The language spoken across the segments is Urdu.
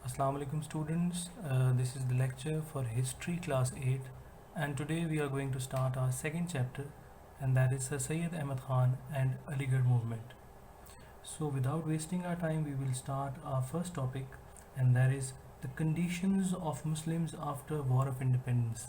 Assalamu alaikum students. This is the lecture for History Class 8 and today we are going to start our second chapter and that is Sir Syed Ahmad Khan and Aligarh movement. So without wasting our time we will start our first topic and that is the conditions of Muslims after War of Independence.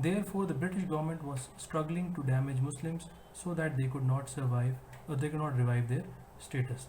Therefore, the British government was struggling to damage Muslims so that they could not survive or they could not revive their status.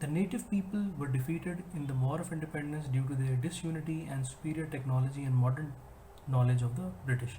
The native people were defeated in the War of Independence due to their disunity and superior technology and modern knowledge of the British.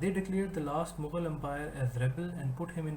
They declared the last Mughal empire as rebel and put him in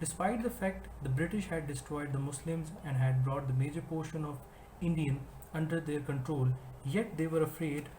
Despite the fact the British had destroyed the Muslims and had brought the major portion of Indian under their control, yet they were afraid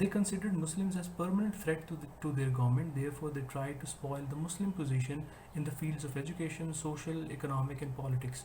They considered Muslims as permanent threat to their government, therefore they tried to spoil the Muslim position in the fields of education, social, economic and politics.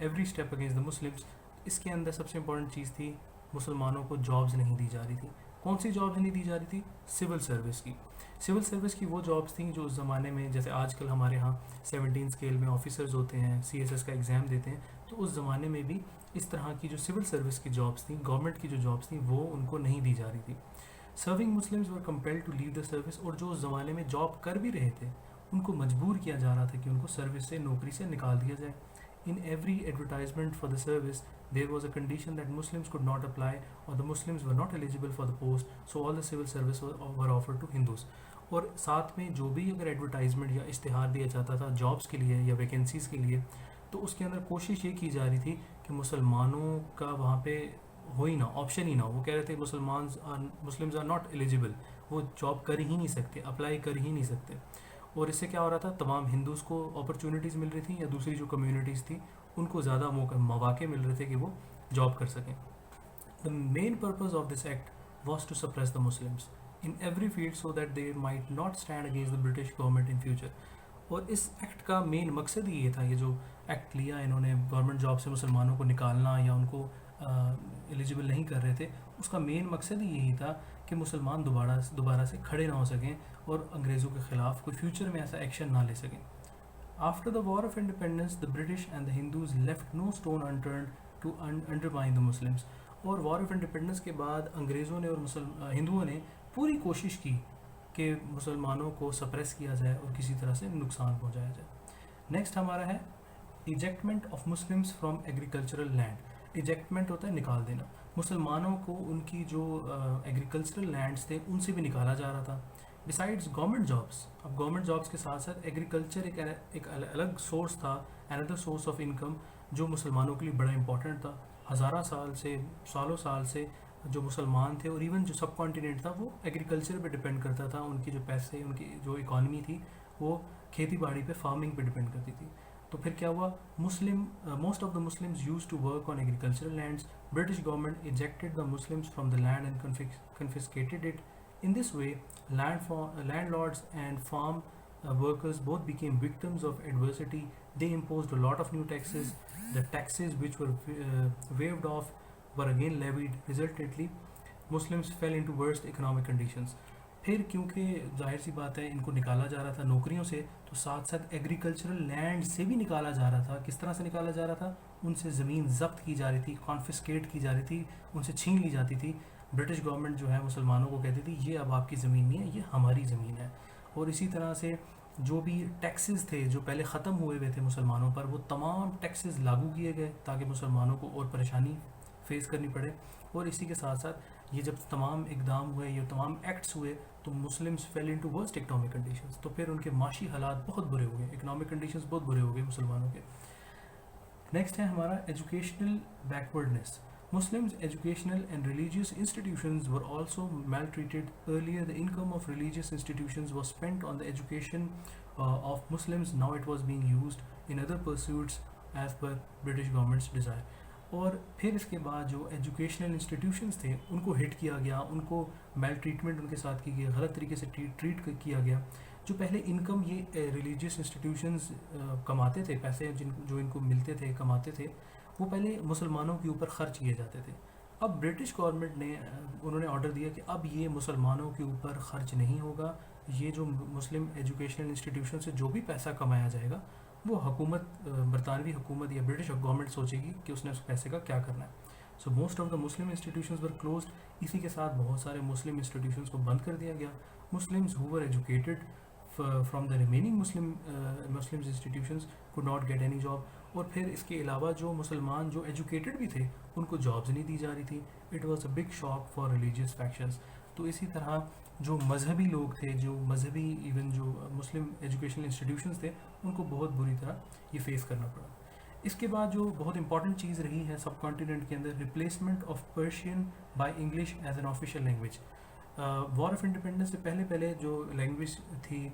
every step against the Muslims, اس کے اندر سب سے امپورٹنٹ چیز تھی مسلمانوں کو جابز نہیں دی جا رہی تھی. کون سی جابز نہیں دی جا رہی تھی؟ سول سروس کی. سول سروس کی وہ جابز تھیں جو اس زمانے میں, جیسے آج کل ہمارے ہاں 17 اسکیل میں آفیسرز ہوتے ہیں, CSS کا ایگزام دیتے ہیں, تو اس زمانے میں بھی اس طرح کی جو سول سروس کی جابز تھیں, گورنمنٹ کی جو جابز تھیں, وہ ان کو نہیں دی جا رہی تھی. Serving Muslims were compelled to leave the service, اور جو اس زمانے میں جاب کر بھی رہے تھے ان کو مجبور کیا جا رہا تھا کہ ان کو سروس سے, نوکری سے نکال دیا جائے. In every advertisement for the service, there was a condition that Muslims could not apply or the Muslims were not eligible for the post, so all the civil service were offered to Hindus. اور ساتھ میں جو بھی اگر ایڈورٹائزمنٹ یا اشتہار دیا جاتا تھا جابس کے لیے یا ویکینسیز کے لیے, تو اس کے اندر کوشش یہ کی جا رہی تھی کہ مسلمانوں کا وہاں پہ ہو ہی نہ, آپشن ہی نہ. وہ کہہ رہے تھے مسلمز آر ناٹ ایلیجیبل, وہ جاب کر ہی نہیں سکتے, اپلائی کر ہی نہیں سکتے. اور اس سے کیا ہو رہا تھا, تمام ہندوز کو اپرچونیٹیز مل رہی تھیں یا دوسری جو کمیونٹیز تھیں ان کو زیادہ مواقع مل رہے تھے کہ وہ جاب کر سکیں. The main purpose of this act was to suppress the Muslims in every field so that they might not stand against the British government in future. اور اس ایکٹ کا مین مقصد ہی یہ تھا, یہ جو ایکٹ لیا انہوں نے گورنمنٹ جاب سے مسلمانوں کو نکالنا یا ان کو ایلیجیبل نہیں کر رہے تھے, اس کا مین مقصد ہی یہی تھا کہ مسلمان دوبارہ سے کھڑے نہ ہو سکیں اور انگریزوں کے خلاف کوئی فیوچر میں ایسا ایکشن نہ لے سکیں. After the war of independence the British and the Hindus left no stone unturned to undermine the Muslims. اور وار آف انڈیپینڈنس کے بعد انگریزوں نے اور ہندوؤں نے پوری کوشش کی کہ مسلمانوں کو سپریس کیا جائے اور کسی طرح سے نقصان پہنچایا جائے. نیکسٹ ہمارا ہے ejectment of Muslims from agricultural land. Ejectment ہوتا ہے نکال دینا. مسلمانوں کو ان کی جو ایگریکلچرل لینڈس تھے ان سے بھی نکالا جا رہا تھا. بسائڈز گورنمنٹ جابس, اب گورنمنٹ جابس کے ساتھ ساتھ ایگریکلچر ایک الگ سورس تھا, اندر سورس آف انکم جو مسلمانوں کے لیے بڑا امپورٹنٹ تھا. سالوں سال سے جو مسلمان تھے اور ایون جو سب کانٹیننٹ تھا وہ ایگریکلچر پہ ڈپینڈ کرتا تھا. ان کی جو پیسے, ان کی جو اکانومی تھی وہ کھیتی باڑی پہ, فارمنگ پہ ڈپینڈ کرتی تھی. تو پھر کیا ہوا, most of the Muslims used to work on agricultural lands. British government ejected the Muslims from the land and کنفiscated it. In this way, landlords and farm workers both became victims of adversity. They imposed a lot of new taxes. The taxes which were waived off were again levied. Resultantly, Muslims fell into worst economic conditions. پھر کیونکہ ظاہر سی بات ہے ان کو نکالا جا رہا تھا نوکریوں سے, تو ساتھ ساتھ ایگریکلچرل لینڈ سے بھی نکالا جا رہا تھا. کس طرح سے نکالا جا رہا تھا؟ ان سے زمین ضبط کی جا رہی تھی, کانفسکیٹ کی جا رہی تھی, ان سے چھین لی جاتی تھی. برٹش گورنمنٹ جو ہے مسلمانوں کو کہتی تھی یہ اب آپ کی زمین نہیں ہے, یہ ہماری زمین ہے. اور اسی طرح سے جو بھی ٹیکسز تھے جو پہلے ختم ہوئے تھے مسلمانوں پر, وہ تمام ٹیکسز لاگو کیے گئے تاکہ مسلمانوں کو اور پریشانی فیس کرنی پڑے. اور اسی کے ساتھ ساتھ یہ جب تمام اقدام ہوئے, یہ تمام ایکٹس ہوئے, تو Muslims feel into worst economic conditions. تو پھر ان کے معاشی حالات بہت برے ہو گئے, اکنامک کنڈیشنز بہت برے ہو گئے مسلمانوں کے. نیکسٹ ہے ہمارا educational backwardness. Muslims' educational and religious institutions were also maltreated. Earlier, the income of religious institutions was spent on the education of Muslims. Now it was being used in other pursuits as per British government's desire. اور پھر اس کے بعد جو ایجوکیشنل انسٹیٹیوشنز تھے ان کو ہٹ کیا گیا, ان کو میل ٹریٹمنٹ ان کے ساتھ کی گئی, غلط طریقے سے ٹریٹ کیا گیا. جو پہلے انکم یہ ریلیجیس انسٹیٹیوشنز کماتے تھے, پیسے جو ان کو ملتے تھے, کماتے تھے, وہ پہلے مسلمانوں کے اوپر خرچ کیے جاتے تھے. اب برٹش گورنمنٹ نے انہوں نے آرڈر دیا کہ اب یہ مسلمانوں کے اوپر خرچ نہیں ہوگا. یہ جو مسلم ایجوکیشنل انسٹیٹیوشن سے جو بھی پیسہ کمایا جائے گا وہ حکومت, برطانوی حکومت یا برٹش گورنمنٹ سوچے گی کہ اس نے اس پیسے کا کیا کرنا ہے. So most of the Muslim institutions were closed. اسی کے ساتھ بہت سارے مسلم انسٹیٹیوشنز کو بند کر دیا گیا. Muslims who were educated from the remaining Muslim institutions could not get any job. اور پھر اس کے علاوہ جو مسلمان جو ایجوکیٹڈ بھی تھے ان کو جابز نہیں دی جا رہی تھی. It was a big shock for religious factions. تو اسی طرح جو مذہبی لوگ تھے, جو مذہبی ایون جو مسلم ایجوکیشنل انسٹیٹیوشنز تھے, ان کو بہت بری طرح یہ فیس کرنا پڑا. اس کے بعد جو بہت امپورٹنٹ چیز رہی ہے سب کانٹیننٹ کے اندر, replacement of Persian by English as an official language. War of independence سے پہلے جو لینگویج تھی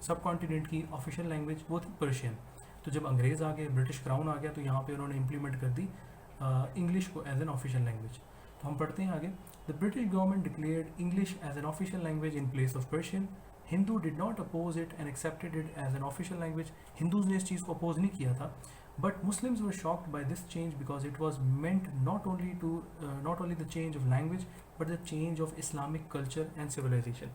سب کانٹیننٹ کی آفیشیل لینگویج وہ تھی پرشین. تو جب انگریز آ گئے, برٹش کراؤن آ گیا, تو یہاں پہ انہوں نے امپلیمنٹ کر دی انگلش کو ایز این آفیشیل لینگویج. تو ہم پڑھتے ہیں آگے. The British government declared English as an official language in place of Persian. Hindu did not oppose it and accepted it as an official language. Hindus نے اس چیز کو اپوز نہیں کیا تھا, But Muslims were shocked by this change because it was meant not only the change of language but the change of Islamic culture and civilization.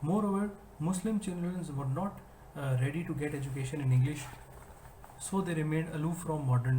Moreover, Muslim children were not ready to get education in English, so they remained aloof from modern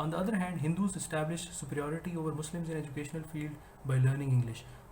On the other hand, Hindus established superiority over Muslims in educational field by learning English.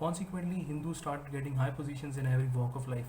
Consequently, Hindus start getting high positions in every walk of life.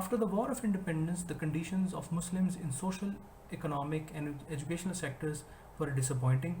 After the War of Independence, the conditions of Muslims in social, economic and educational sectors were disappointing.